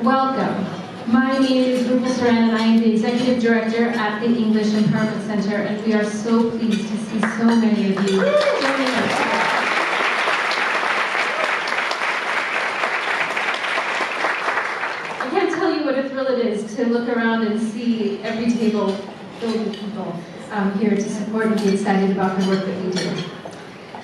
Welcome. My name is Rupal Saran and I am the Executive Director at the English Empowerment Center, and we are so pleased to see so many of you joining us today. I can't tell you what a thrill it is to look around and see every table filled with people here to support and be excited about the work that we do.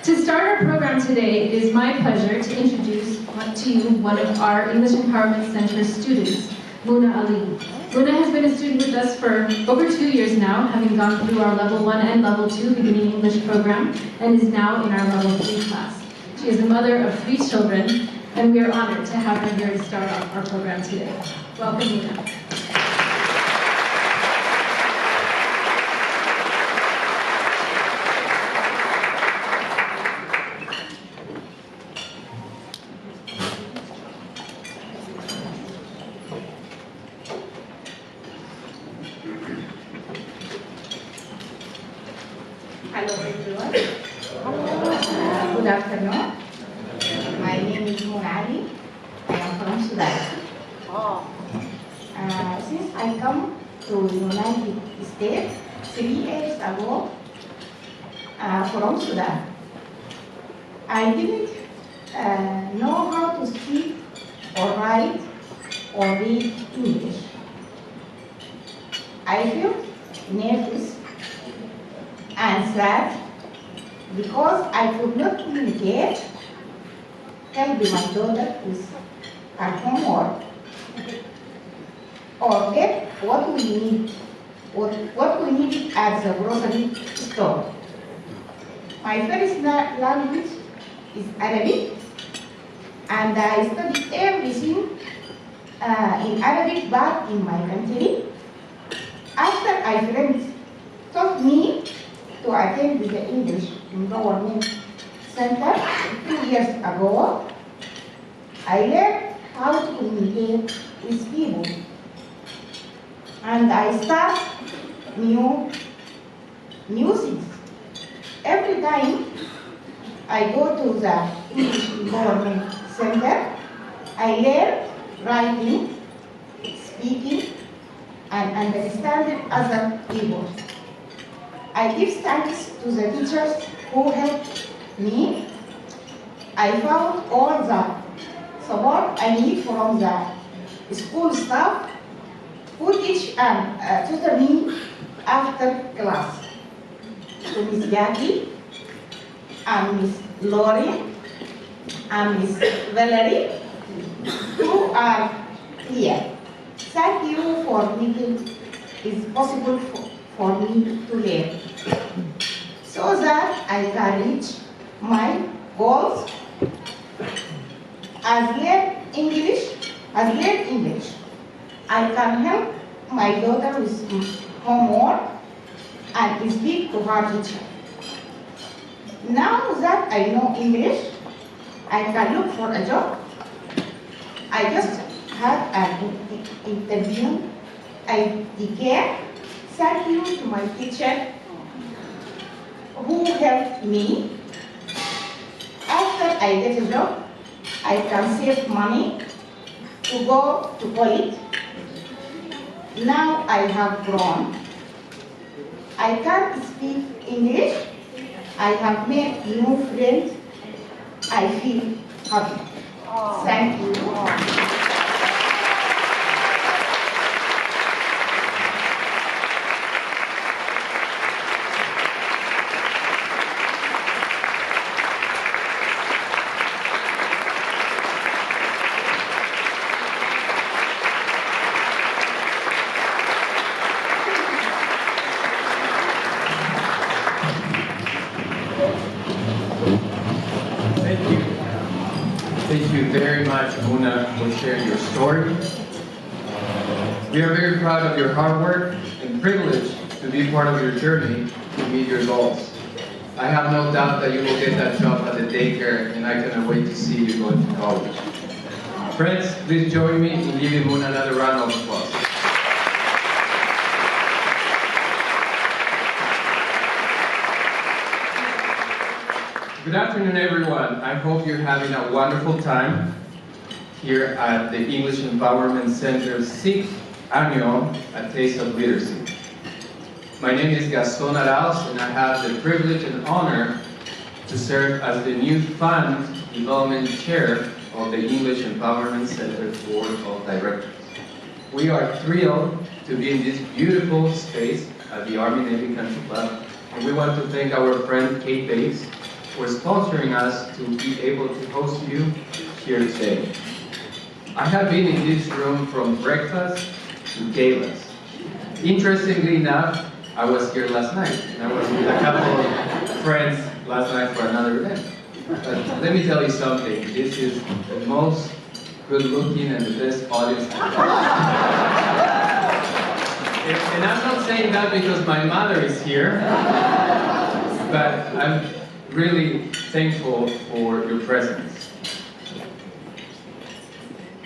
To start our program today, it is my pleasure to introduce to you one of our English Empowerment Center students, Muna Ali. Muna has been a student with us for over 2 years now, having gone through our Level 1 and Level 2 beginning English program, and is now in our Level 3 class. She is the mother of 3 children, and we are honored to have her here to start off our program today. Welcome, Muna. Hello everyone. Good afternoon. My name is Munali. I am from Sudan. Since I come to United States 3 years ago from Sudan, I didn't know how to speak or write or read English. I felt nervous and sad because I could not communicate, helping my daughter with her homework, or get what we need, what we need at the grocery store. My first language is Arabic, and I studied everything in Arabic back in my country. After my friends taught me to attend the English Empowerment Center 2 years ago, I learned how to communicate with people. And I start new things. Every time I go to the English Empowerment Center, I learn writing, speaking, and understanding other people. I give thanks to the teachers who helped me. I found all the support I need from the school staff who teach and tutor me after class. To Miss Jackie, and Miss Lori, and Miss Valerie, who are here. Thank you for making it possible for me to learn, so that I can reach my goals as learn English. I can help my daughter with homework and speak to her teacher. Now that I know English, I can look for a job. I just had an interview. I declare thank you to my teacher who helped me. After I get a job, I can save money to go to college. Now I have grown. I can't speak English. I have made new friends. I feel happy. Thank you. Thank you very much, Muna, for sharing your story. We are very proud of your hard work and privileged to be part of your journey to meet your goals. I have no doubt that you will get that job at the daycare, and I cannot wait to see you going to college. Friends, please join me in giving Muna another round of applause. Good afternoon, everyone. I hope you're having a wonderful time. here at the English Empowerment Center's 6th annual A Taste of Literacy. My name is Gaston Arauz, and I have the privilege and honor to serve as the new Fund Development Chair of the English Empowerment Center's Board of Directors. We are thrilled to be in this beautiful space at the Army-Navy Country Club, and we want to thank our friend Kate Bates for sponsoring us to be able to host you here today. I have been in this room from breakfast to galas. Interestingly enough, I was here last night, and I was with a couple of friends last night for another event. But let me tell you something, this is the most good-looking and the best audience I've had. And I'm not saying that because my mother is here, but I'm really thankful for your presence.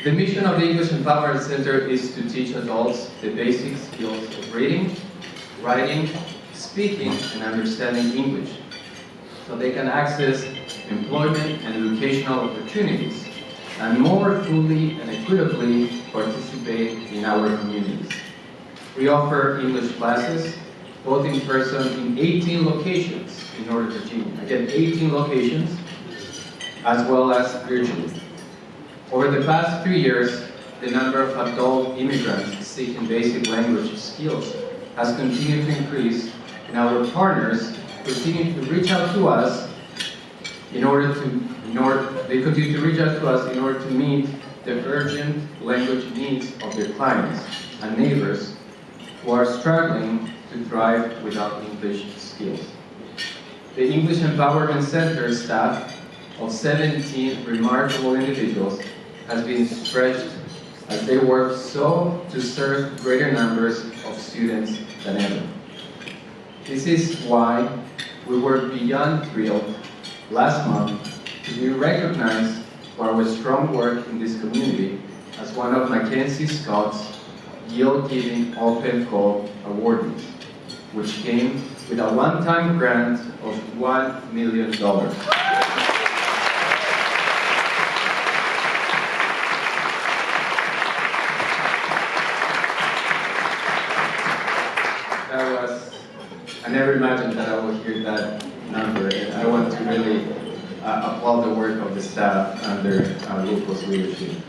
The mission of the English Empowerment Center is to teach adults the basic skills of reading, writing, speaking, and understanding English, so they can access employment and educational opportunities, and more fully and equitably participate in our communities. We offer English classes, both in person in 18 locations in Northern Virginia. Again, 18 locations, as well as virtually. Over the past 3 years, the number of adult immigrants seeking basic language skills has continued to increase, and our partners continue to reach out to us in order to meet the urgent language needs of their clients and neighbors who are struggling to thrive without English skills. The English Empowerment Center staff of 17 remarkable individuals has been stretched as they work to serve greater numbers of students than ever. This is why we were beyond thrilled last month to be recognized for our strong work in this community as one of Mackenzie Scott's Yield Giving Open Call awardees, which came with a one-time grant of $1 million. I never imagined that I would hear that number, and I want to really applaud the work of the staff under Luco's leadership.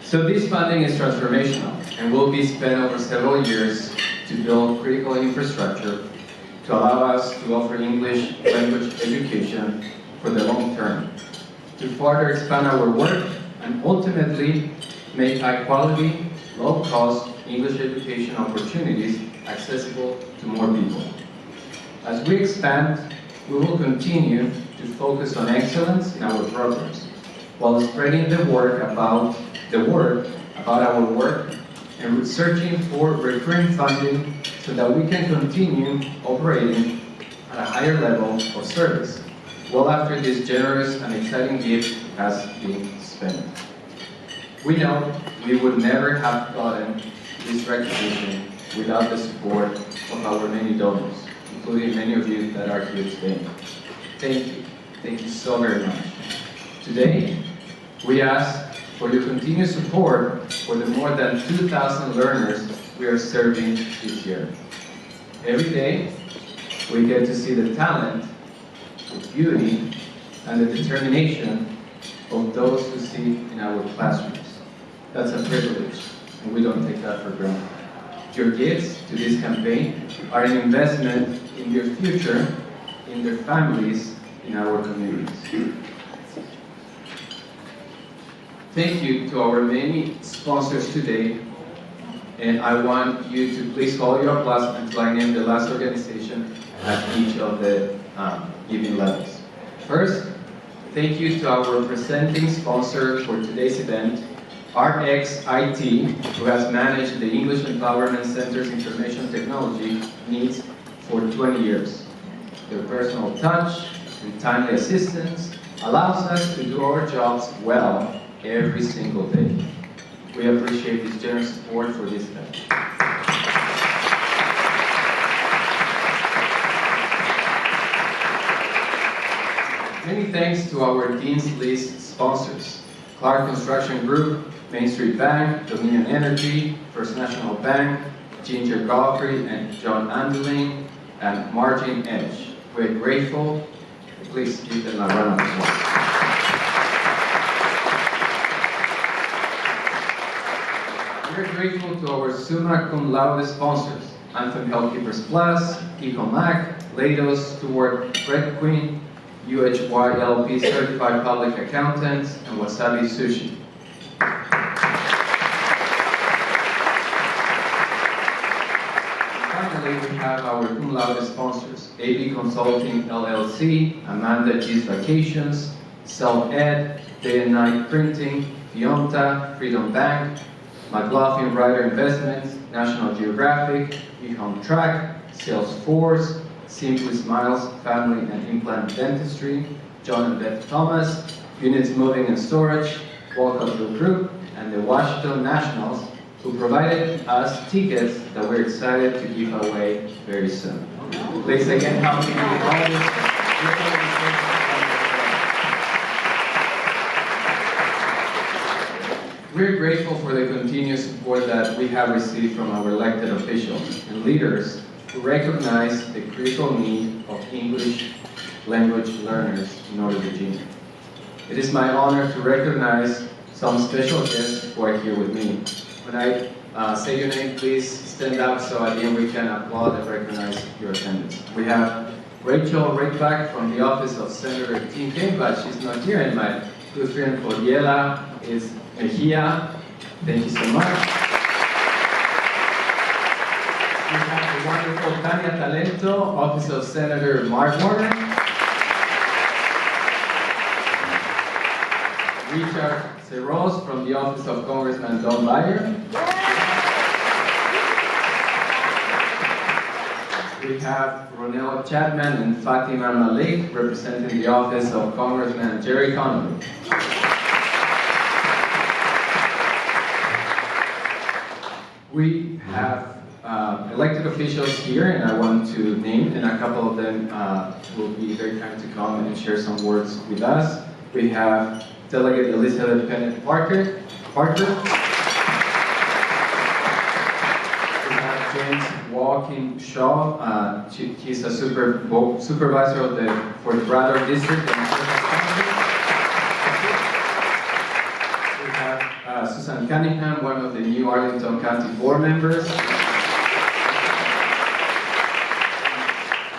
So this funding is transformational and will be spent over several years to build critical infrastructure to allow us to offer English language education for the long term, to further expand our work and ultimately make high-quality, low-cost English education opportunities accessible to more people. As we expand, we will continue to focus on excellence in our programs, while spreading the word about our work and searching for recurring funding so that we can continue operating at a higher level of service, well after this generous and exciting gift has been spent. We know we would never have gotten this recognition without the support of our many donors, including many of you that are here today. Thank you. Thank you so very much. Today, we ask for your continued support for the more than 2,000 learners we are serving this year. Every day, we get to see the talent, the beauty, and the determination of those who sit in our classrooms. That's a privilege, and we don't take that for granted. Your gifts to this campaign are an investment in your future, in their families, in our communities. Thank you to our many sponsors today, and I want you to please hold your applause until I name the last organization at each of the giving levels. First, thank you to our presenting sponsor for today's event, RxIT, who has managed the English Empowerment Center's information technology needs for 20 years. Their personal touch and timely assistance allows us to do our jobs well every single day. We appreciate this generous support for this event. Many thanks to our Dean's List sponsors, Clark Construction Group, Main Street Bank, Dominion Energy, First National Bank, Ginger Godfrey and John Anderling, and Margin Edge. We're grateful. Please give them a round of applause. We're grateful to our summa cum laude sponsors, Anthem Healthkeepers Plus, Ecomac, Leidos, Stewart, Red Queen, UHY-LP Certified Public Accountants, and Wasabi Sushi. Finally, we have our cum laude sponsors, AB Consulting LLC, Amanda G's Vacations, Self-Ed, Day and Night Printing, Fionta, Freedom Bank, McLaughlin Ryder Investments, National Geographic, eHome Track, Salesforce, Simply Smiles Family and Implant Dentistry, John and Beth Thomas, Units Moving and Storage, Walcott Group, and the Washington Nationals, who provided us tickets that we're excited to give away very soon. Please again help me with all this. We're grateful for the continued support that we have received from our elected officials and leaders who recognize the critical need of English language learners in Northern Virginia. It is my honor to recognize some special guests who are here with me. When I say your name, please stand up so at the end we can applaud and recognize your attendance. We have Rachel Rickback from the office of Senator Tim Kaine, but she's not here, and my good friend Coriela is Mejia. Thank you so much. We have the wonderful Tania Talento, office of Senator Mark Warner. Richard Serros from the office of Congressman Don Beyer. We have Ronell Chapman and Fatima Malik representing the office of Congressman Jerry Connolly. We have elected officials here, and I want to name, and a couple of them will be very kind to come and share some words with us. We have Delegate Elizabeth Bennett Parker. James Walking Shaw. He's a supervisor for the Braddock District. We have Susan Cunningham, one of the new Arlington County board members.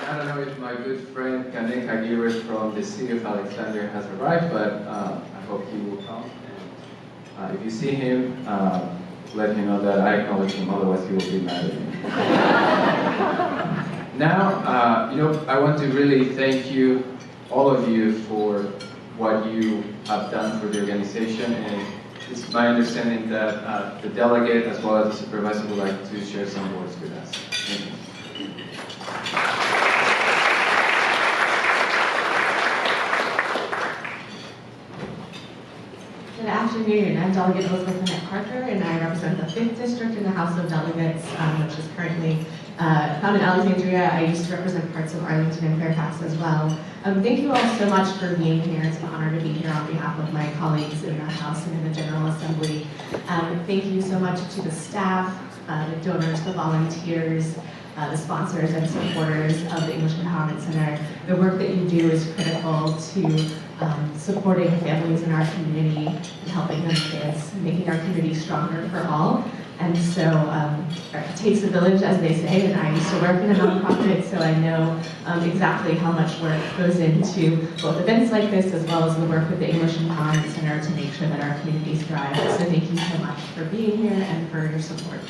I don't know if my good friend Kanek Aguirre from the city of Alexandria has arrived, but I hope he will come. And, if you see him, let him know that I acknowledge him, otherwise he will be mad at me. Now, I want to really thank you, all of you, for what you have done for the organization, and it's my understanding that the delegate as well as the supervisor would like to share some words with us. Thank you. Good afternoon. I'm Delegate Elizabeth Bennett Parker, and I represent the 5th District in the House of Delegates, which is currently found in Alexandria. I used to represent parts of Arlington and Fairfax as well. Thank you all so much for being here. It's an honor to be here on behalf of my colleagues in the House and in the General Assembly. Thank you so much to the staff, the donors, the volunteers, the sponsors and supporters of the English Empowerment Center. The work that you do is critical to supporting families in our community and helping them kids, making our community stronger for all. And so it takes a village, as they say, and I used to work in a nonprofit, so I know exactly how much work goes into both events like this as well as the work with the English Empowerment Center to make sure that our communities thrive. So thank you so much for being here and for your support.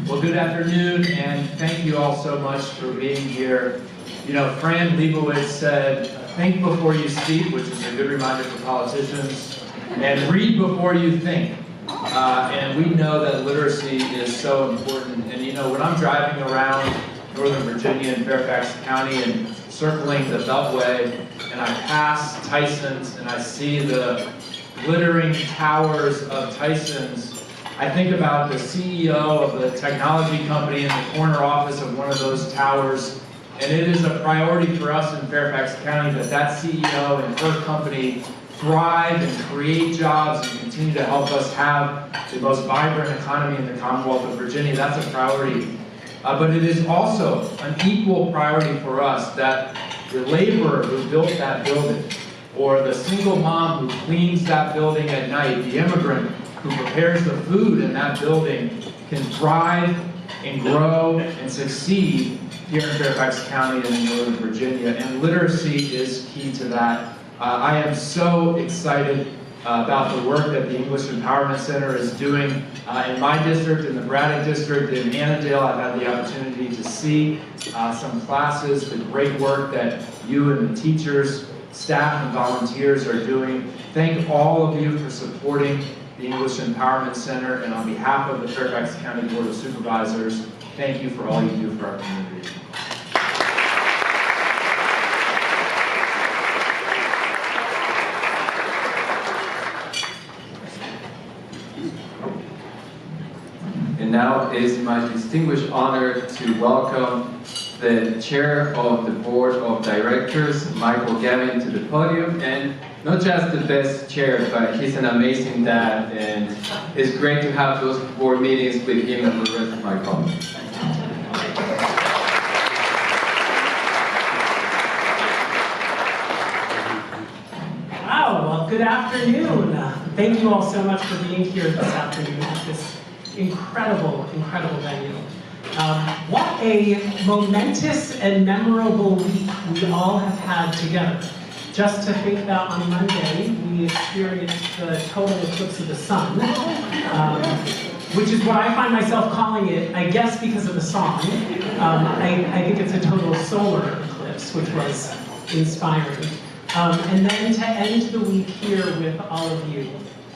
Well, good afternoon, and thank you all so much for being here. You know, Fran Lebowitz said, think before you speak, which is a good reminder for politicians, and read before you think. And we know that literacy is so important. And you know, when I'm driving around Northern Virginia and Fairfax County and circling the Beltway, and I pass Tyson's and I see the glittering towers of Tyson's, I think about the CEO of the technology company in the corner office of one of those towers And it is a priority for us in Fairfax County that that CEO and her company thrive and create jobs and continue to help us have the most vibrant economy in the Commonwealth of Virginia. That's a priority. But it is also an equal priority for us that the laborer who built that building, or the single mom who cleans that building at night, the immigrant who prepares the food in that building, can thrive and grow and succeed here in Fairfax County and in Northern Virginia. And literacy is key to that. I am so excited about the work that the English Empowerment Center is doing in my district, in the Braddock district, in Annandale. I've had the opportunity to see some classes, the great work that you and the teachers, staff, and volunteers are doing. Thank all of you for supporting the English Empowerment Center, and on behalf of the Fairfax County Board of Supervisors, thank you for all you do for our community. And now it is my distinguished honor to welcome the Chair of the Board of Directors, Michael Gavin, to the podium. And not just the best chair, but he's an amazing dad, and it's great to have those board meetings with him and the rest of my colleagues. Wow, well, good afternoon. Thank you all so much for being here this afternoon at this incredible venue. What a momentous and memorable week we all have had together. Just to think that on Monday, we experienced the total eclipse of the sun, which is what I find myself calling it, I guess because of the song. I think it's a total solar eclipse, which was inspiring. And then to end the week here with all of you,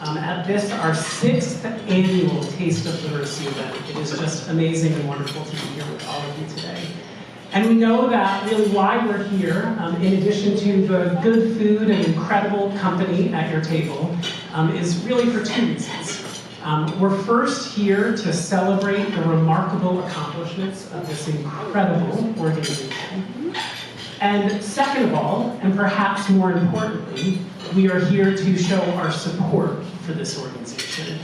at this, our 6th annual Taste of Literacy event. It is just amazing and wonderful to be here with all of you today. And we know that really why we're here, in addition to the good food and incredible company at your table, is really for 2 reasons. We're first here to celebrate the remarkable accomplishments of this incredible organization. And second of all, and perhaps more importantly, we are here to show our support for this organization.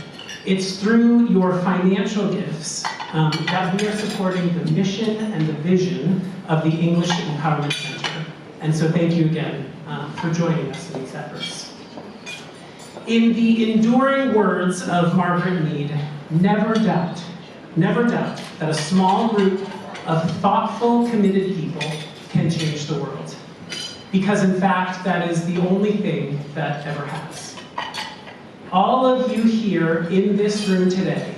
It's through your financial gifts that we are supporting the mission and the vision of the English Empowerment Center. And so thank you again for joining us in these efforts. In the enduring words of Margaret Mead, never doubt that a small group of thoughtful, committed people can change the world. Because in fact, that is the only thing that ever has. All of you here in this room today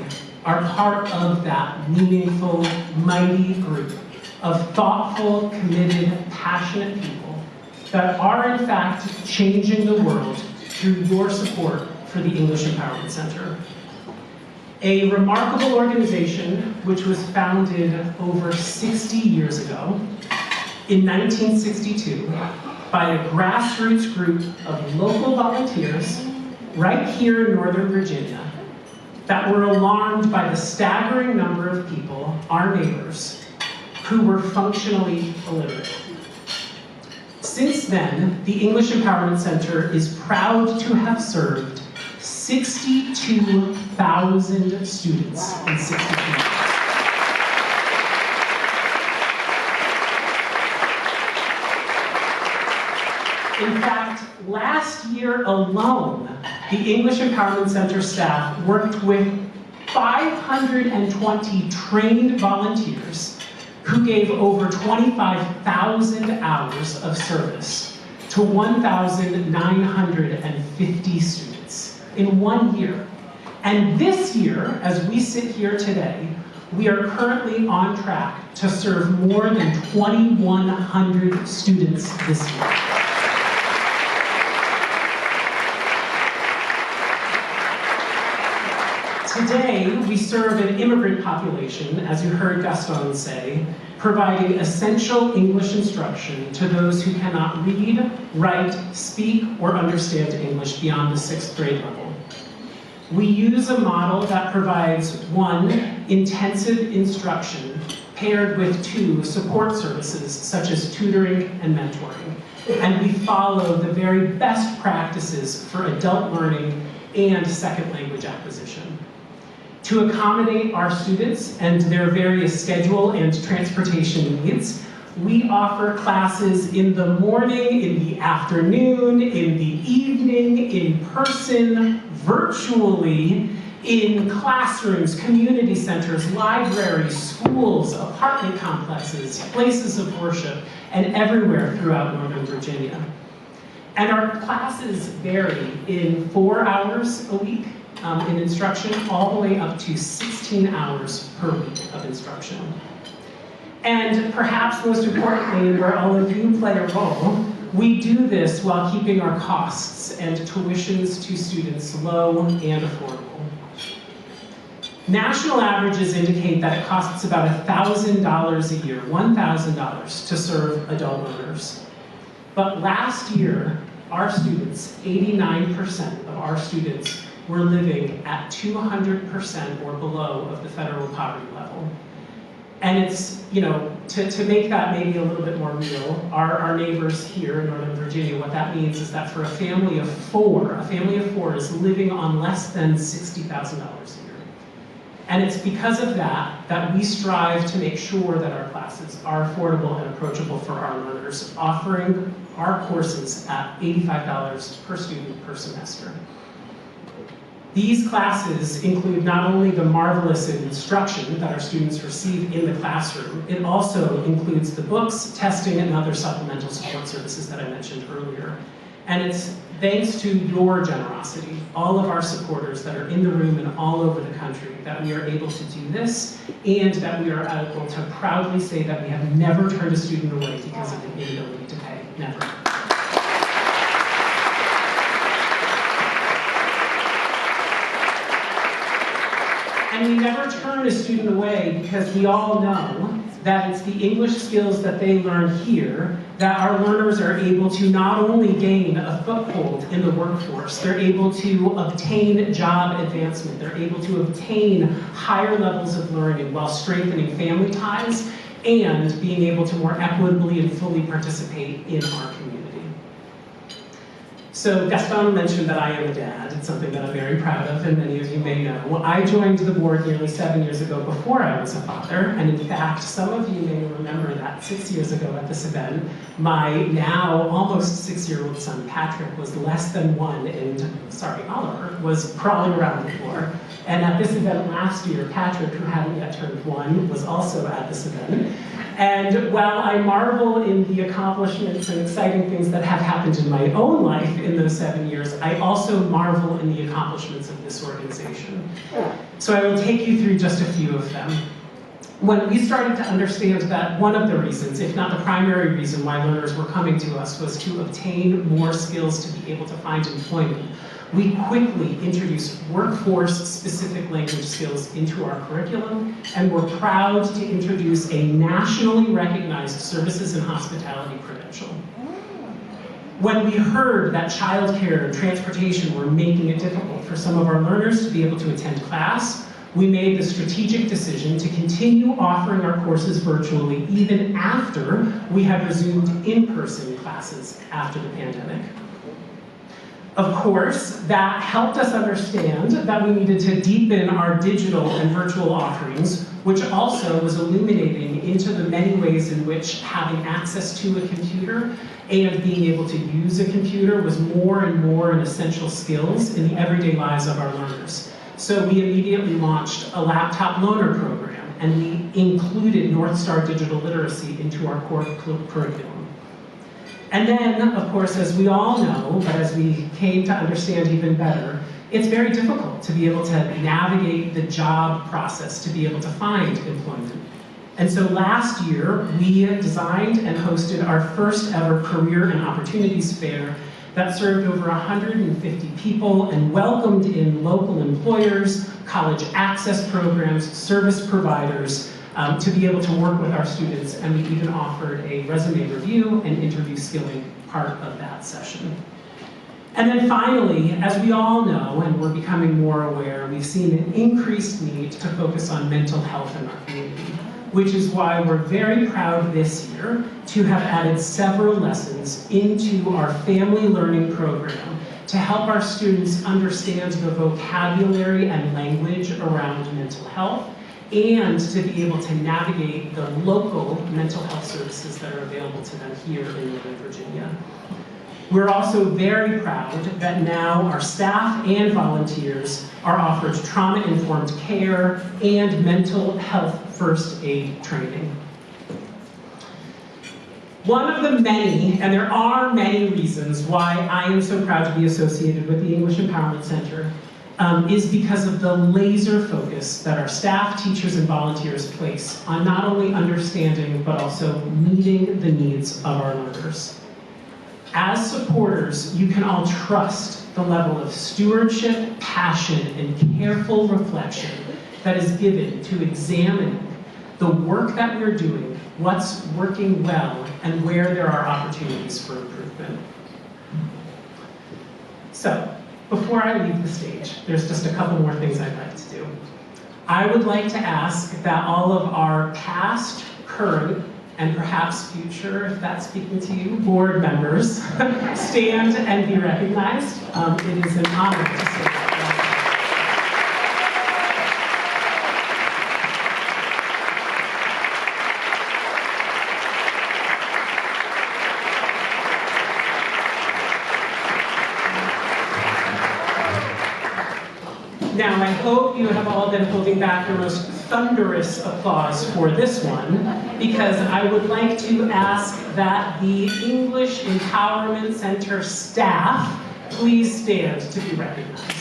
are part of that meaningful, mighty group of thoughtful, committed, passionate people that are in fact changing the world through your support for the English Empowerment Center. A remarkable organization which was founded over 60 years ago in 1962 by a grassroots group of local volunteers right here in Northern Virginia that were alarmed by the staggering number of people, our neighbors, who were functionally illiterate. Since then, the English Empowerment Center is proud to have served 62,000 students in 60 communities. In fact, last year alone, the English Empowerment Center staff worked with 520 trained volunteers who gave over 25,000 hours of service to 1,950 students in 1 year. And this year, as we sit here today, we are currently on track to serve more than 2,100 students this year. Today, we serve an immigrant population, as you heard Gaston say, providing essential English instruction to those who cannot read, write, speak, or understand English beyond the 6th grade level. We use a model that provides 1, intensive instruction paired with 2 support services, such as tutoring and mentoring. And we follow the very best practices for adult learning and second language acquisition. To accommodate our students and their various schedule and transportation needs, we offer classes in the morning, in the afternoon, in the evening, in person, virtually, in classrooms, community centers, libraries, schools, apartment complexes, places of worship, and everywhere throughout Northern Virginia. And our classes vary in 4 hours a week in instruction, all the way up to 16 hours per week of instruction. And perhaps most importantly, where all of you play a role, we do this while keeping our costs and tuitions to students low and affordable. National averages indicate that it costs about $1,000 a year, $1,000 to serve adult learners. But last year, our students, 89% of our students, were living at 200% or below of the federal poverty level. And it's, to make that maybe a little bit more real, our neighbors here in Northern Virginia, what that means is that for a family of 4 is living on less than $60,000 a year. And it's because of that we strive to make sure that our classes are affordable and approachable for our learners, offering our courses at $85 per student per semester. These classes include not only the marvelous instruction that our students receive in the classroom, it also includes the books, testing, and other supplemental support services that I mentioned earlier. And it's thanks to your generosity, all of our supporters that are in the room and all over the country, that we are able to do this, and that we are able to proudly say that we have never turned a student away because of an inability to pay. Never. And we never turn a student away because we all know that it's the English skills that they learn here that our learners are able to not only gain a foothold in the workforce, they're able to obtain job advancement, they're able to obtain higher levels of learning while strengthening family ties and being able to more equitably and fully participate in our community. So Gaston mentioned that I am a dad. It's something that I'm very proud of, and many of you may know. Well, I joined the board nearly 7 years ago before I was a father, and in fact, some of you may remember that 6 years ago at this event, my now almost 6-year-old son, Patrick, was less than 1, and, Oliver, was crawling around the floor. And at this event last year, Patrick, who hadn't yet turned 1, was also at this event. And while I marvel in the accomplishments and exciting things that have happened in my own life in those 7 years, I also marvel in the accomplishments of this organization. So I will take you through just a few of them. When we started to understand that one of the reasons, if not the primary reason why learners were coming to us was to obtain more skills to be able to find employment, we quickly introduced workforce-specific language skills into our curriculum, and we're proud to introduce a nationally recognized services and hospitality credential. When we heard that childcare and transportation were making it difficult for some of our learners to be able to attend class, we made the strategic decision to continue offering our courses virtually even after we had resumed in-person classes after the pandemic. Of course, that helped us understand that we needed to deepen our digital and virtual offerings, which also was illuminating into the many ways in which having access to a computer and being able to use a computer was more and more an essential skills in the everyday lives of our learners. So we immediately launched a laptop loaner program, and we included North Star Digital Literacy into our core curriculum. And then, of course, as we all know, but as we came to understand even better, it's very difficult to be able to navigate the job process, to be able to find employment. And so last year, we designed and hosted our first ever Career and Opportunities Fair that served over 150 people and welcomed in local employers, college access programs, service providers, to be able to work with our students, and we even offered a resume review and interview skilling part of that session. And then finally, as we all know, and we're becoming more aware, we've seen an increased need to focus on mental health in our community. which is why we're very proud this year to have added several lessons into our family learning program to help our students understand the vocabulary and language around mental health and to be able to navigate the local mental health services that are available to them here in Northern Virginia. We're also very proud that now our staff and volunteers are offered trauma-informed care and mental health first aid training. One of the many, and there are many reasons why I am so proud to be associated with the English Empowerment Center, is because of the laser focus that our staff, teachers, and volunteers place on not only understanding, but also meeting the needs of our learners. As supporters, you can all trust the level of stewardship, passion, and careful reflection that is given to examining the work that we're doing, what's working well, and where there are opportunities for improvement. So, before I leave the stage, there's just a couple more things I'd like to do. I would like to ask that all of our past, current, and perhaps future, if that's speaking to you, board members, stand and be recognized. It is an honor to say that. Now, I hope you have all been holding back your most thunderous applause for this one, because I would like to ask that the English Empowerment Center staff please stand to be recognized.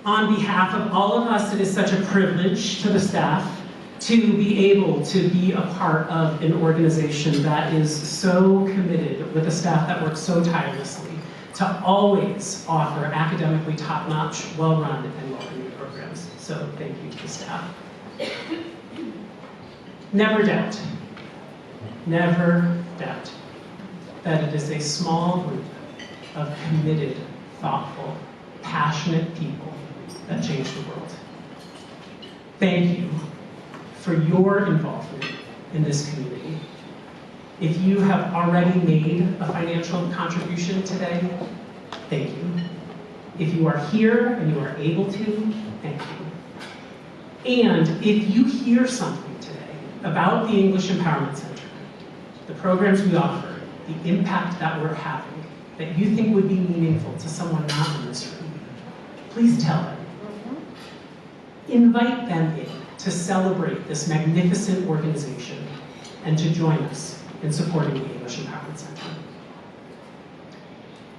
On behalf of all of us, it is such a privilege to the staff to be able to be a part of an organization that is so committed, with a staff that works so tirelessly, to always offer academically top-notch, well-run, and welcoming programs. So thank you to the staff. Never doubt that it is a small group of committed, thoughtful, passionate people that change the world. Thank you for your involvement in this community. If you have already made a financial contribution today, thank you. If you are here and you are able to, thank you. And if you hear something today about the English Empowerment Center, the programs we offer, the impact that we're having, that you think would be meaningful to someone not in this room, please tell them. Invite them in to celebrate this magnificent organization and to join us in supporting the English Empowerment Center.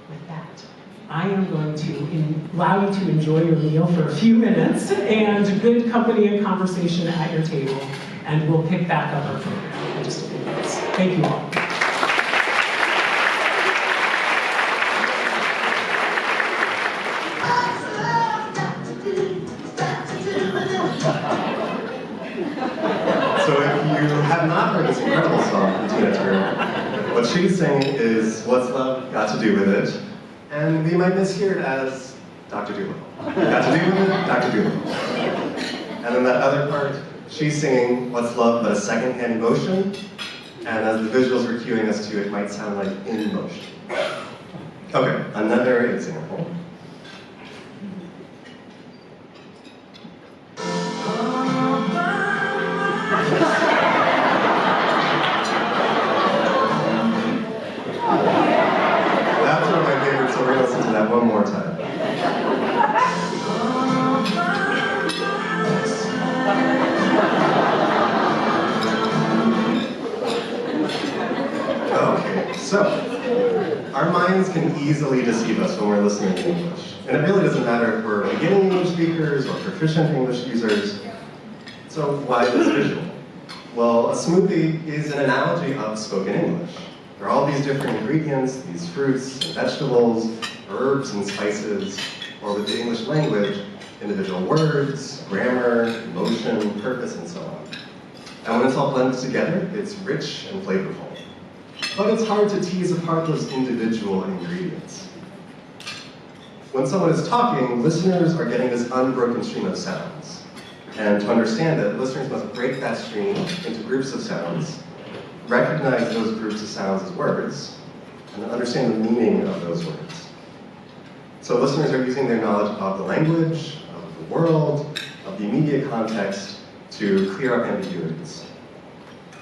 With that, I am going to allow you to enjoy your meal for a few minutes and good company and conversation at your table, and we'll pick back up our program in just a few minutes. Thank you all. So if you have not heard this incredible song from Tina Turner, what she's singing is What's Love Got to Do With It? And we might mishear it as Dr. Dolittle. Got to do with it, Dr. Dolittle. And then that other part, she's singing What's Love But a Second-Hand Motion? And as the visuals were cueing us to, it might sound like in motion. Okay, another example. That's one of my favorites, so we're going to listen to that one more time. Okay, so our minds can easily deceive us when we're listening to English. And it really doesn't matter if we're beginning English speakers or proficient English users. So why this visual? Well, a smoothie is an analogy of spoken English. There are all these different ingredients, these fruits and vegetables, herbs and spices, or with the English language, individual words, grammar, emotion, purpose, and so on. And when it's all blended together, it's rich and flavorful. But it's hard to tease apart those individual ingredients. When someone is talking, listeners are getting this unbroken stream of sounds. And to understand it, listeners must break that stream into groups of sounds, recognize those groups of sounds as words, and understand the meaning of those words. So listeners are using their knowledge of the language, of the world, of the immediate context to clear up ambiguities.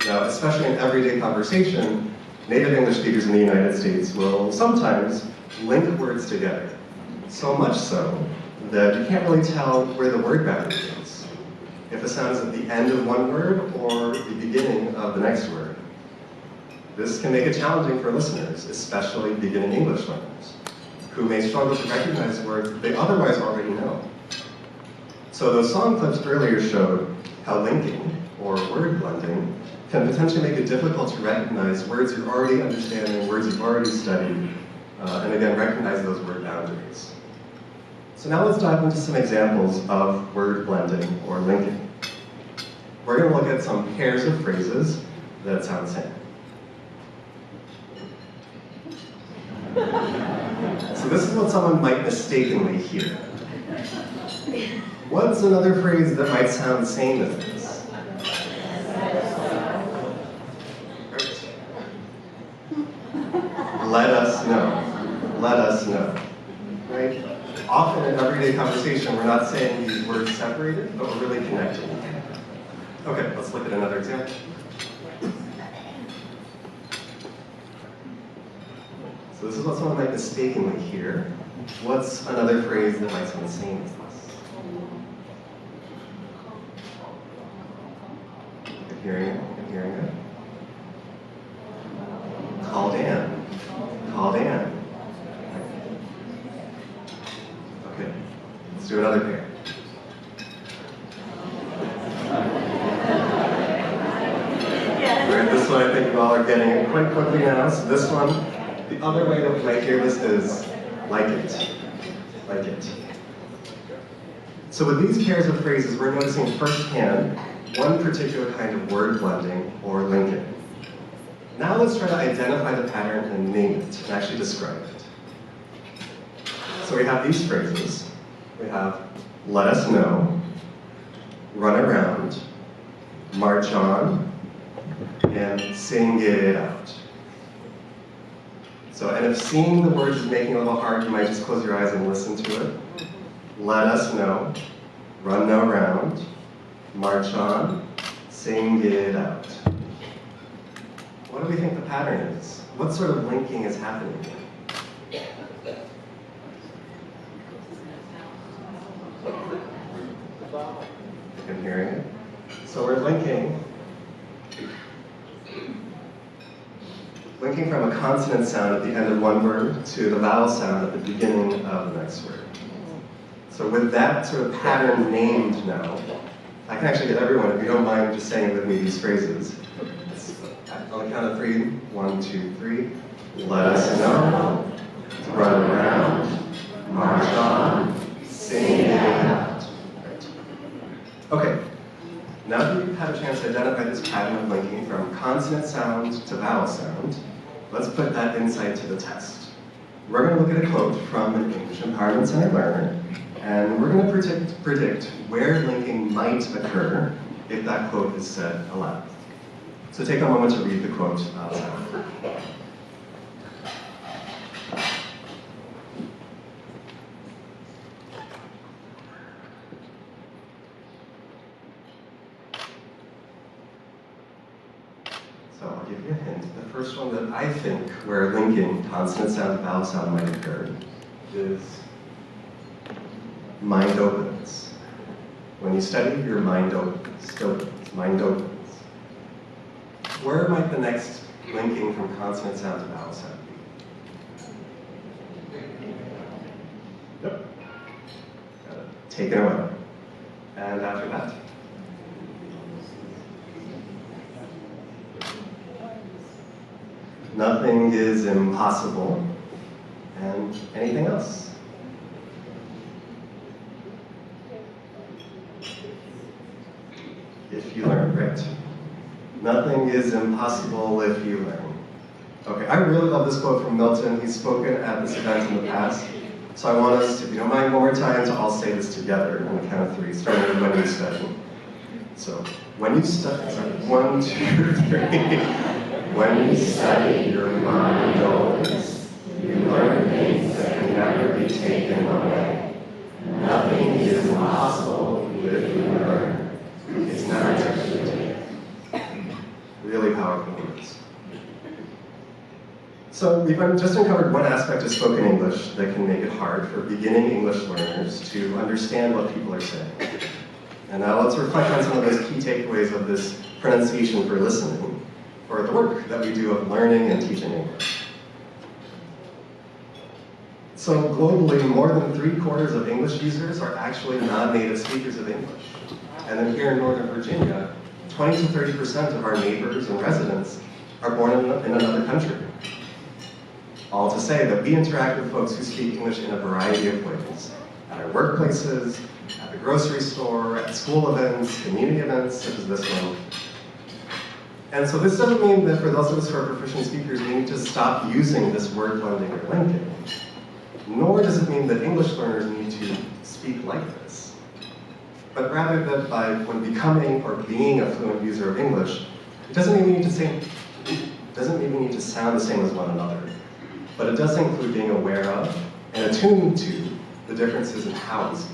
Now, especially in everyday conversation, native English speakers in the United States will sometimes link words together. So much so that you can't really tell where the word boundary is. If a sound is at the end of one word or the beginning of the next word. This can make it challenging for listeners, especially beginning English learners, who may struggle to recognize words they otherwise already know. So those song clips earlier showed how linking, or word blending, can potentially make it difficult to recognize words you're already understanding, words you've already studied, and again, recognize those word boundaries. So now let's dive into some examples of word blending or linking. We're going to look at some pairs of phrases that sound the same. So this is what someone might mistakenly hear. What's another phrase that might sound the same as this? Let us know. Let us know. Right? Often in everyday conversation, we're not saying these words separated, but we're really connected. Okay, let's look at another example. So this is what someone might mistakenly hear. What's another phrase that might sound the same as this? I'm hearing it. I'm hearing it. Call Dan. Call Dan. Okay, let's do another pair. All right, this one I think you all are getting it quite quickly now. So this one, the other way that we might hear this is like it. Like it. So with these pairs of phrases, we're noticing firsthand one particular kind of word blending or linking. Now let's try to identify the pattern and name it, and actually describe it. So we have these phrases. We have let us know, run around, march on, and sing it out. So, and if seeing the words is making it a little hard, you might just close your eyes and listen to it. Let us know, run around, march on, sing it out. What do we think the pattern is? What sort of linking is happening here? I'm hearing it. So we're linking from a consonant sound at the end of one word to the vowel sound at the beginning of the next word. So with that sort of pattern named now, I can actually get everyone, if you don't mind just saying with me these phrases. On the count of 3, 1, 2, 3. Let us know, run around, march on, sing it out. Right. Okay, now that you've had a chance to identify this pattern of linking from consonant sound to vowel sound, let's put that insight to the test. We're going to look at a quote from an English Empowerment Center learner, and we're going to predict where linking might occur if that quote is said aloud. So take a moment to read the quote out loud. So I'll give you a hint. The first one that I think where linking consonant sound to vowel sound might occur is mind opens. When you study, your mind opens. Mind opens. Where might the next linking from consonant sound to vowel sound be? Yep. Got it. Take it away. And after that? Nothing is impossible. And anything else? right? Nothing is impossible if you learn. Okay, I really love this quote from Milton. He's spoken at this event in the past. So I want us to, if you don't mind, one more time to all say this together on the count of 3, starting with when you study. So, when you study, sorry, 1, 2, 3. When you study, your mind opens. You learn things that can never be taken away. Nothing is impossible if you learn. It's never too late. Really powerful words. So we've just uncovered one aspect of spoken English that can make it hard for beginning English learners to understand what people are saying. And now let's reflect on some of those key takeaways of this pronunciation for listening, or the work that we do of learning and teaching English. So globally, more than 3/4 of English users are actually non-native speakers of English. And then here in Northern Virginia, 20 to 30% of our neighbors and residents are born in another country. All to say that we interact with folks who speak English in a variety of ways. At our workplaces, at the grocery store, at school events, community events, such as this one. And so this doesn't mean that for those of us who are proficient speakers, we need to stop using this word blending or linking. Nor does it mean that English learners need to speak like this. But rather that by when becoming or being a fluent user of English, it doesn't mean we need to sound the same as one another. But it does include being aware of and attuned to the differences in how we speak.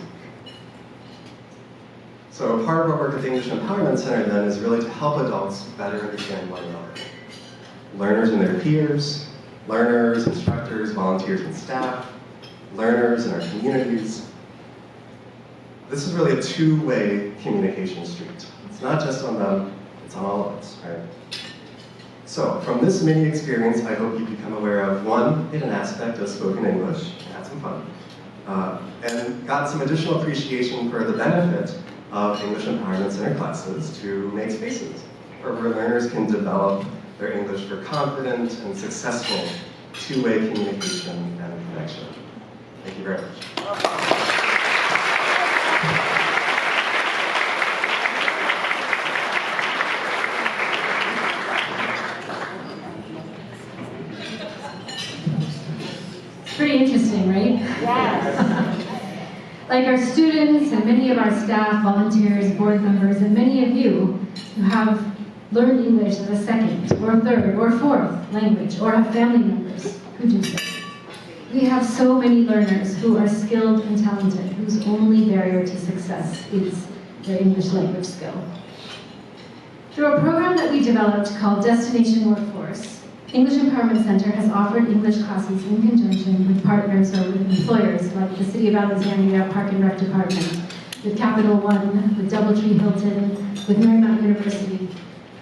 So part of our work at the English Empowerment Center then is really to help adults better understand one another. Learners and their peers, learners, instructors, volunteers and staff, learners in our communities. This is really a two-way communication street. It's not just on them, it's on all of us, right? So, from this mini experience, I hope you become aware of one hidden aspect of spoken English, had some fun, and got some additional appreciation for the benefit of English Empowerment Center classes to make spaces where learners can develop their English for confident and successful two-way communication and connection. Thank you very much. Pretty interesting, right? Yes. Like our students and many of our staff, volunteers, board members, and many of you who have learned English as a second, or third, or fourth language, or have family members who do so. We have so many learners who are skilled and talented, whose only barrier to success is their English language skill. Through a program that we developed called Destination Workforce, English Empowerment Center has offered English classes in conjunction with partners or with employers like the City of Alexandria Park and Rec Department, with Capital One, with Doubletree Hilton, with Marymount University.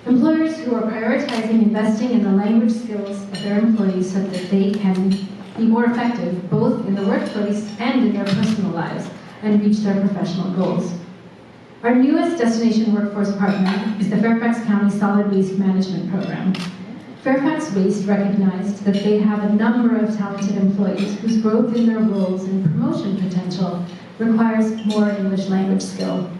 Employers who are prioritizing investing in the language skills of their employees so that they can be more effective both in the workplace and in their personal lives and reach their professional goals. Our newest Destination Workforce partner is the Fairfax County Solid Waste Management Program. Fairfax Waste recognized that they have a number of talented employees whose growth in their roles and promotion potential requires more English language skill.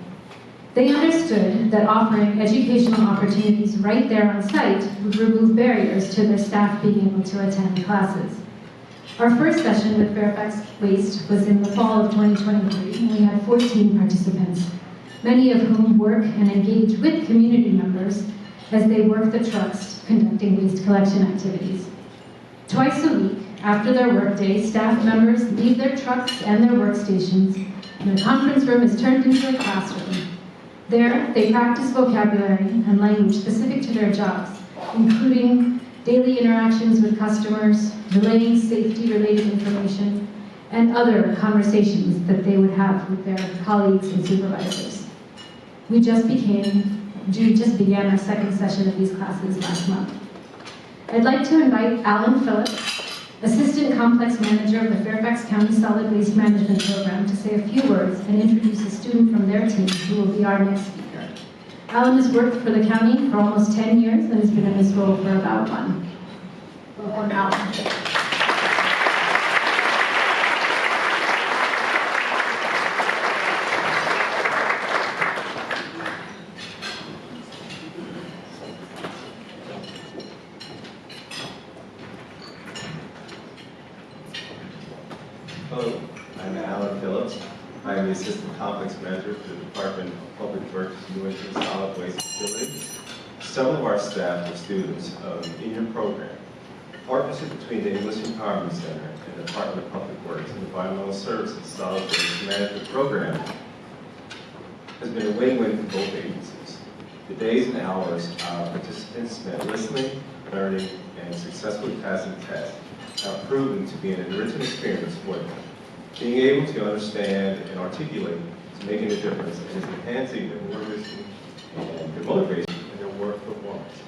They understood that offering educational opportunities right there on site would remove barriers to their staff being able to attend classes. Our first session with Fairfax Waste was in the fall of 2023, and we had 14 participants, many of whom work and engage with community members as they work the trucks conducting waste collection activities. Twice a week, after their workday, staff members leave their trucks and their workstations, and the conference room is turned into a classroom. There, they practice vocabulary and language specific to their jobs, including daily interactions with customers, relaying safety-related information, and other conversations that they would have with their colleagues and supervisors. We just began our second session of these classes last month. I'd like to invite Alan Phillips, Assistant Complex Manager of the Fairfax County Solid Waste Management Program, to say a few words and introduce a student from their team who will be our next speaker. Alan has worked for the county for almost 10 years and has been in this role for about 1. Welcome, Alan. Hello, I'm Alan Phillips. I am the Assistant Complex Manager for the Department of Public Works New England Solid Waste Facility. Several of our staff are students in your program. The partnership between the English Empowerment Center and the Department of Public Works and Environmental Services Solid Waste Management Program has been a win-win for both agencies. The days and hours our participants spent listening, learning, and successfully passing tests have proven to be an enriching experience for them. Being able to understand and articulate is making a difference and is enhancing their motivation and their motivation in their work performance.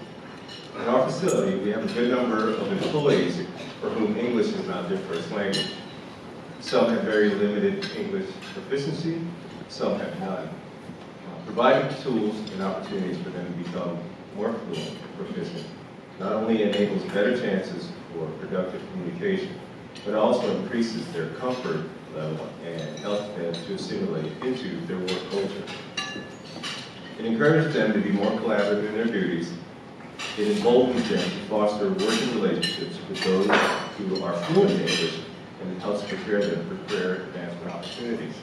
In our facility, we have a good number of employees for whom English is not their first language. Some have very limited English proficiency, some have none. Providing tools and opportunities for them to become more fluent and proficient not only enables better chances for productive communication, but also increases their comfort level and helps them to assimilate into their work culture. It encourages them to be more collaborative in their duties. It emboldens them to foster working relationships with those who are fluent in English, and it helps prepare them for career advancement opportunities.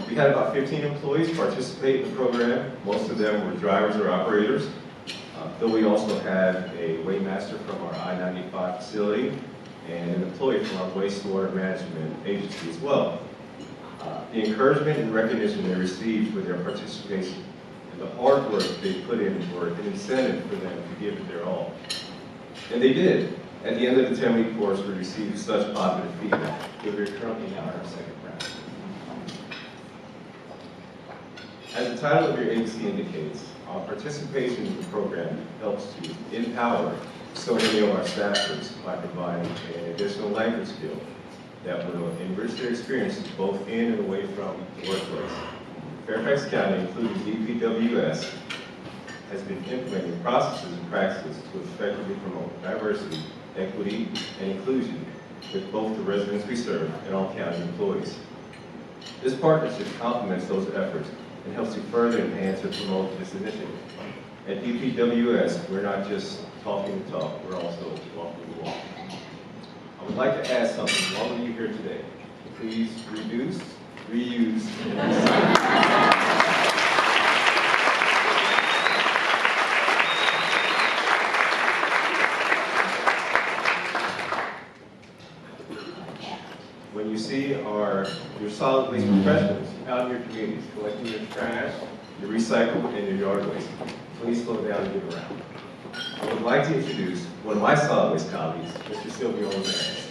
We had about 15 employees participate in the program. Most of them were drivers or operators, though we also had a weighmaster from our I-95 facility and an employee from our wastewater management agency as well. The encouragement and recognition they received for their participation and the hard work they put in were an incentive for them to give it their all. And they did. At the end of the 10-week course, we received such positive feedback that we're currently now in our second round. As the title of your agency indicates, our participation in the program helps to empower so many of our staffers by providing an additional language skill that will enrich their experiences both in and away from the workplace. Fairfax County, including DPWS, has been implementing processes and practices to effectively promote diversity, equity, and inclusion with both the residents we serve and all county employees. This partnership complements those efforts and helps to further enhance and promote this initiative. At DPWS, we're not just talking the talk, we're also walking the walk. I would like to add something while we're here today. Please reduce, reuse, and recycle. When you see your solid waste professionals out in your communities collecting your trash, your recycle, and your yard waste, please slow down and get around. I would like to introduce one of my solid waste colleagues, Mr. Silvio Ramirez.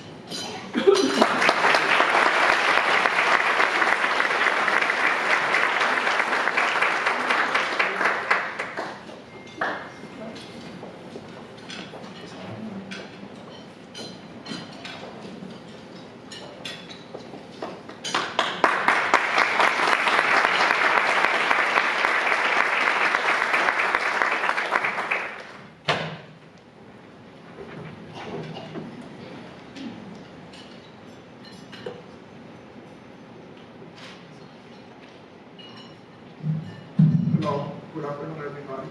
Hello, good afternoon, everybody.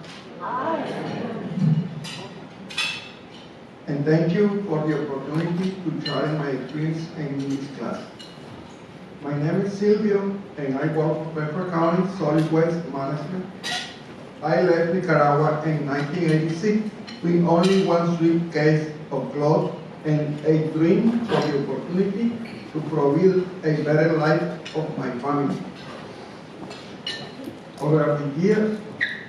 And thank you for the opportunity to share my experience in this class. My name is Silvio, and I work for Fairfax County Solid Waste Management. I left Nicaragua in 1986 with only one suitcase of clothes and a dream for the opportunity to provide a better life of my family. Over the years,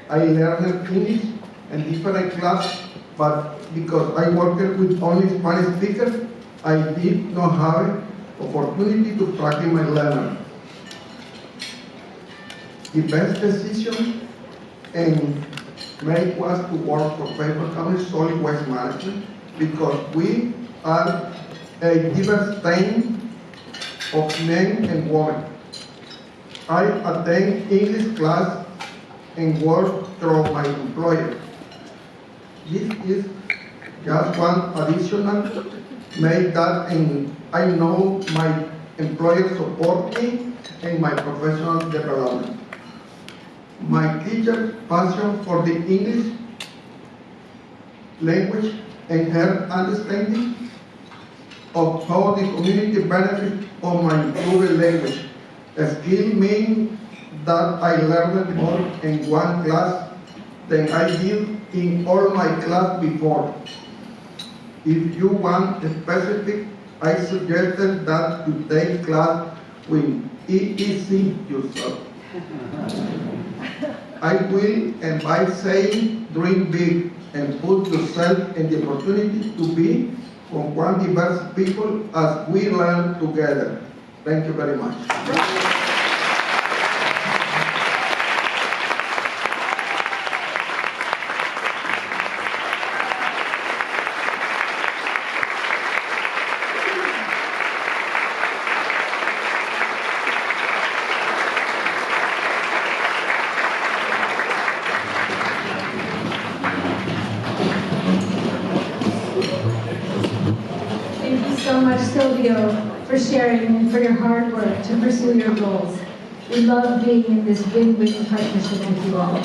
I learned English and different classes, but because I worked with only Spanish speakers, I did not have opportunity to practice my learning. The best decision and made was to work for Fairfax County Solid Waste Management because we are a diverse team of men and women. I attend English class and work through my employer. This is just one additional make that, and I know my employer support me in my professional development. My teacher's passion for the English language and her understanding of how the community benefits from my improved language. Skill means that I learned more in one class than I did in all my class before. If you want specific, I suggested that you take class with EEC yourself. I will end by saying, dream big and put yourself in the opportunity to be from one diverse people as we learn together. Thank you very much. Thank you so much, Silvio, for sharing and for your hard work to pursue your goals. We love being in this win-win partnership with you all.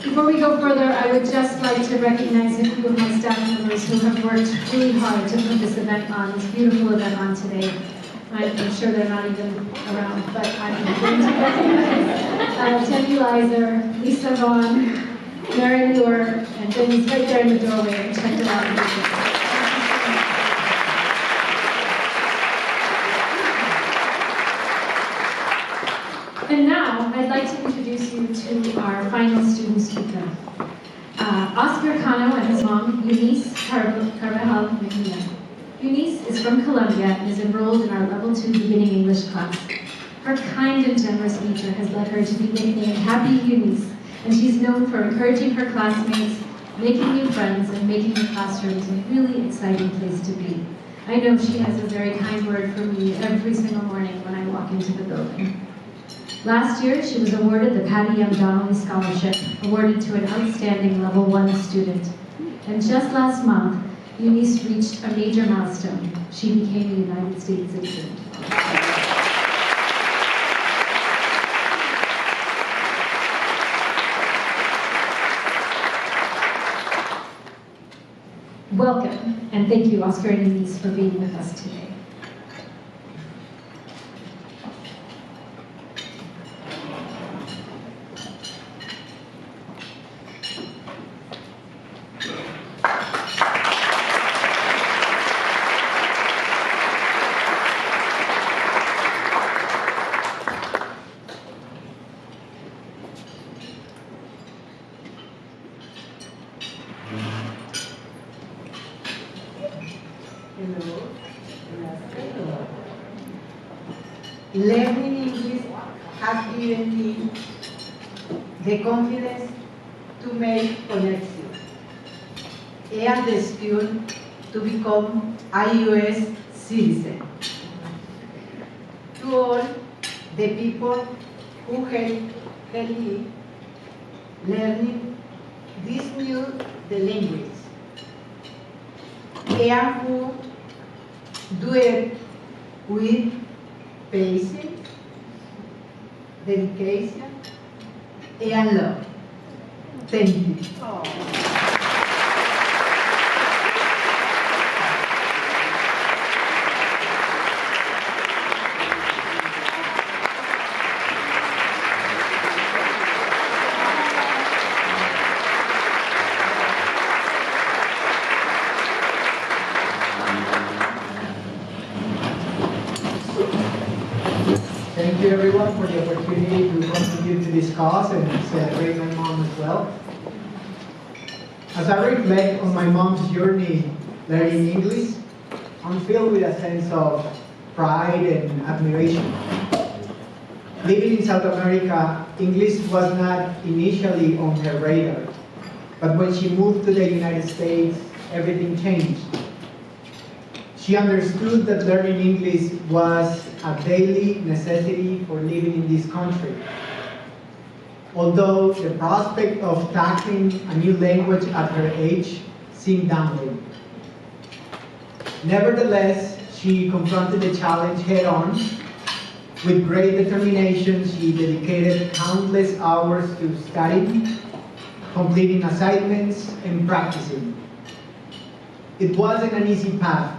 Before we go further, I would just like to recognize a few of my staff members who have worked really hard to put this event on, this beautiful event on today. I'm sure they're not even around, but I'm going to recognize Tammy Lizer, Lisa Vaughn, Mary Muir, and Denise right there in the doorway, and check it out. And now, I'd like to introduce you to our final student speaker. Oscar Cano and his mom, Eunice Carvajal Mejia. Eunice is from Colombia and is enrolled in our Level 2 Beginning English class. Her kind and generous nature has led her to be nicknamed Happy Eunice, and she's known for encouraging her classmates, making new friends, and making the classrooms a really exciting place to be. I know she has a very kind word for me every single morning when I walk into the building. Last year, she was awarded the Patty M. Donnelly Scholarship, awarded to an outstanding Level 1 student. And just last month, Eunice reached a major milestone. She became a United States citizen. Welcome, and thank you, Oscar and Eunice, for being with us today. Learning English has given me the confidence to make connections. I understood to become a U.S. citizen. To all the people who helped me learning this new the language, and who do it with patience, dedication, and love. Thank you. Thank you everyone for the opportunity to contribute to this cause and celebrate my mom as well. As I reflect on my mom's journey learning English, I'm filled with a sense of pride and admiration. Living in South America, English was not initially on her radar, but when she moved to the United States, everything changed. She understood that learning English was a daily necessity for living in this country. Although the prospect of tackling a new language at her age seemed daunting. Nevertheless, she confronted the challenge head-on. With great determination, she dedicated countless hours to studying, completing assignments, and practicing. It wasn't an easy path,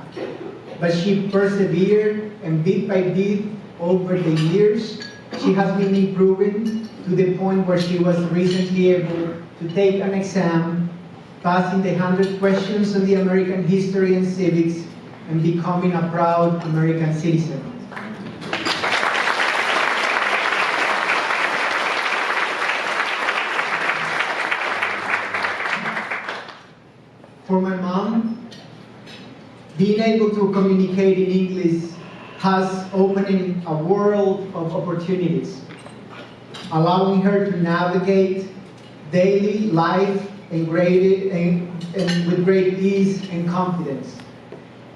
but she persevered, and bit by bit, over the years, she has been improving to the point where she was recently able to take an exam, passing the 100 questions on the American history and civics, and becoming a proud American citizen. For my mom, being able to communicate in English has opened a world of opportunities, allowing her to navigate daily life and with great ease and confidence.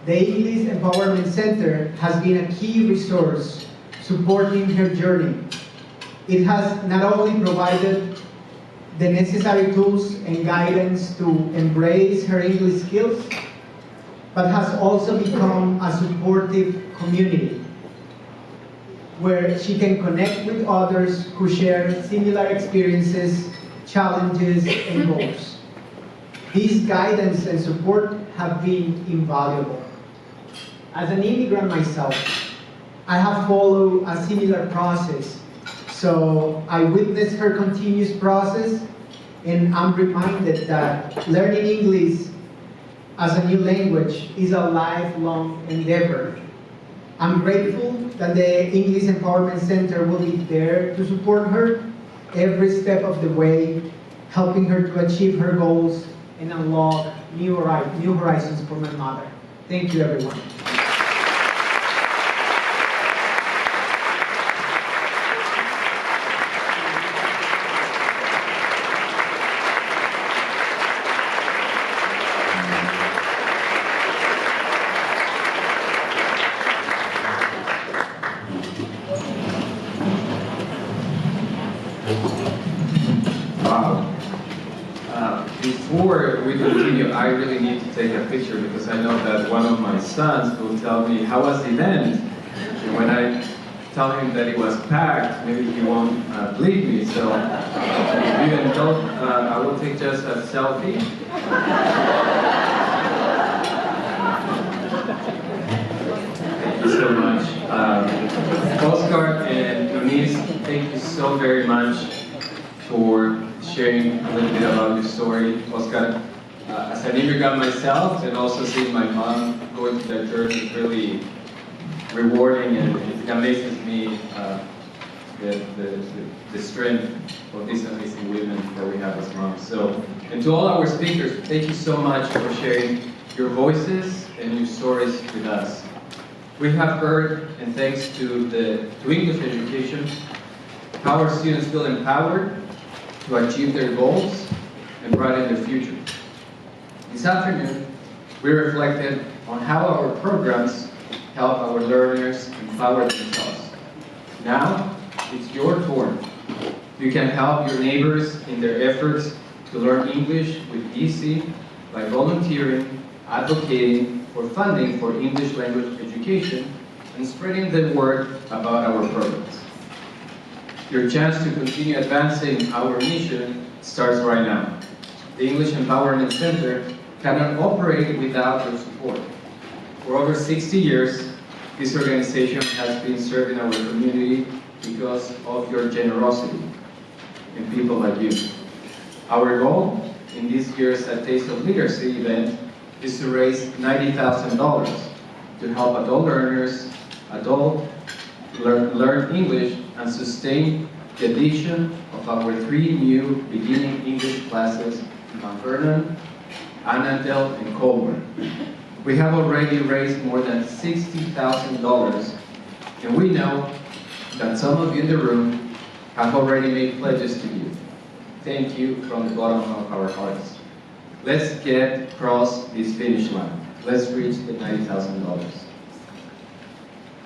The English Empowerment Center has been a key resource supporting her journey. It has not only provided the necessary tools and guidance to embrace her English skills, but has also become a supportive community where she can connect with others who share similar experiences, challenges, and goals. These guidance and support have been invaluable. As an immigrant myself, I have followed a similar process. So I witnessed her continuous process, and I'm reminded that learning English as a new language is a lifelong endeavor. I'm grateful that the English Empowerment Center will be there to support her every step of the way, helping her to achieve her goals and unlock new horizons for my mother. Thank you, everyone. Before we continue, I really need to take a picture because I know that one of my sons will tell me, how was the event? And when I tell him that it was packed, maybe he won't believe me. So even though I will take just a selfie. Thank you so much. Oscar and Eunice, thank you so very much for sharing a little bit about your story. Oscar, as an immigrant myself, and also seeing my mom going through that journey is really rewarding, and it amazes me the strength of these amazing women that we have as moms. So, and to all our speakers, thank you so much for sharing your voices and your stories with us. We have heard, and thanks to English education, how our students feel empowered to achieve their goals and brighten their future. This afternoon, we reflected on how our programs help our learners empower themselves. Now, it's your turn. You can help your neighbors in their efforts to learn English with ease by volunteering, advocating for funding for English language education, and spreading the word about our programs. Your chance to continue advancing our mission starts right now. The English Empowerment Center cannot operate without your support. For over 60 years, this organization has been serving our community because of your generosity and people like you. Our goal in this year's A Taste of Literacy event is to raise $90,000 to help adult learners learn English and sustain the addition of our 3 new beginning English classes in Mount Vernon, Annandale, and Colburn. We have already raised more than $60,000, and we know that some of you in the room have already made pledges to you. Thank you from the bottom of our hearts. Let's get across this finish line. Let's reach the $90,000.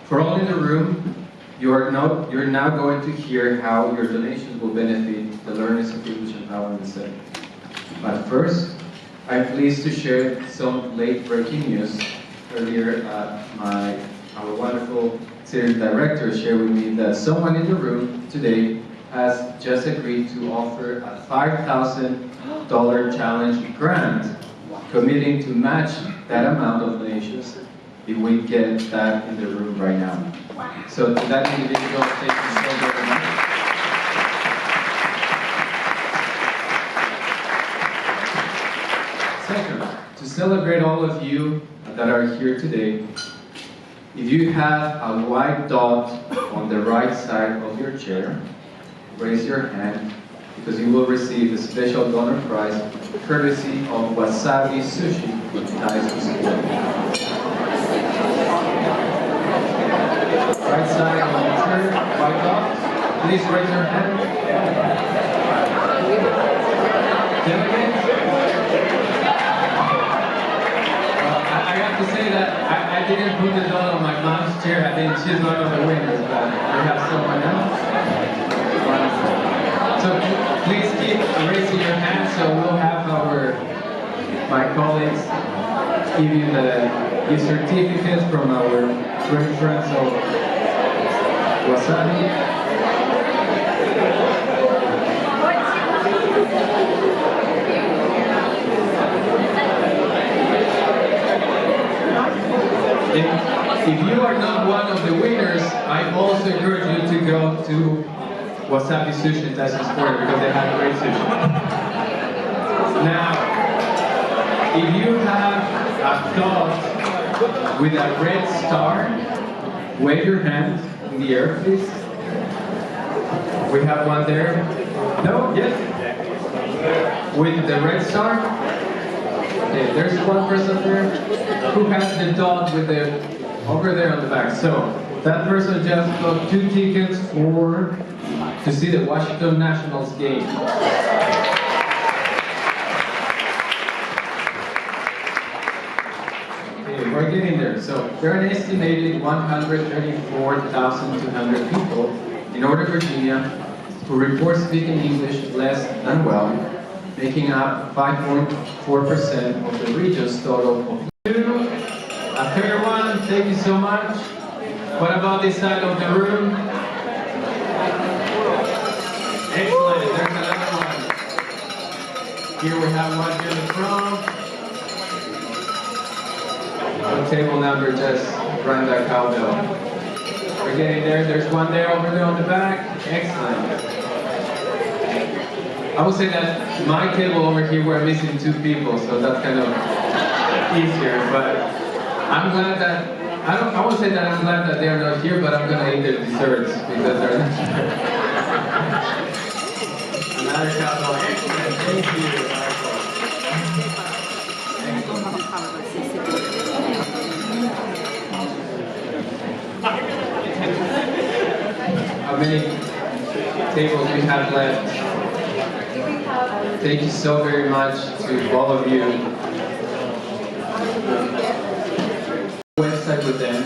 For all in the room, you're now going to hear how your donations will benefit the learners of English Empowerment Center. But first, I'm pleased to share some late-breaking news. Earlier, our wonderful series director shared with me that someone in the room today has just agreed to offer a $5,000 challenge grant committing to match that amount of donations if we get that in the room right now. So to that individual, thank you so very much. Second, to celebrate all of you that are here today, if you have a white dot on the right side of your chair, raise your hand because you will receive a special donor prize courtesy of Wasabi Sushi with ties to support. Right side of your chair, white dot. Please raise your hand. Delegates? I have to say that I didn't put the dot on my mom's chair. I think she's one of the winners, but we have someone else. So please keep raising your hand so we'll have my colleagues give you the certificates from our great friends of Wasabi. If you are not one of the winners, I also encourage you to go to Wasabi Sushi in Tyson Square because they have great sushi. Now, if you have a dot with a red star, wave your hand in the air, please. We have one there. No? Yes? With the red star? Okay, there's one person there who has the dot with the over there on the back. So that person just got 2 tickets to see the Washington Nationals game. Okay, we're getting there. So there are an estimated 134,200 people in Northern Virginia who report speaking English less than well, making up 5.4% of the region's total population. A fair one, thank you so much. What about this side of the room? Excellent, there's another one. Here we have one here in the front. On table number just Brenda Cowbell. We're getting there, there's one there over there on the back. Excellent. I would say that my table over here we're missing 2 people, so that's kind of easier, but I'm glad that, I won't say that I'm glad that they're not here, but I'm going to eat their desserts because they're not here. Another couple, excellent, thank you. How many tables we have left? Thank you so very much to all of you. Website with them.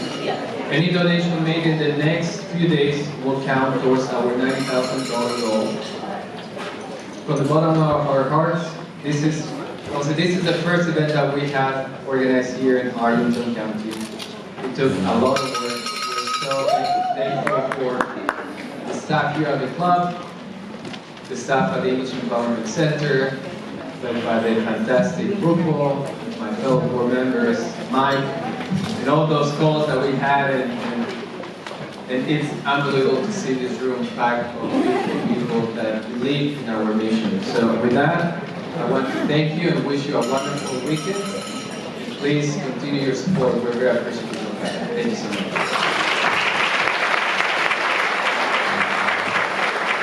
Any donation made in the next few days will count towards our $90,000 goal. From the bottom of our hearts, this is the first event that we have organized here in Arlington County. It took a lot of work. We're so thankful for the staff here at the club, the staff at the English Empowerment Center, led by the fantastic Grupo, my fellow board members, Mike, and all those calls that we had, and it's unbelievable to see this room packed of beautiful people that believe in our mission. So with that, I want to thank you and wish you a wonderful weekend. Please continue your support. We're very appreciative of that. Thank you so much.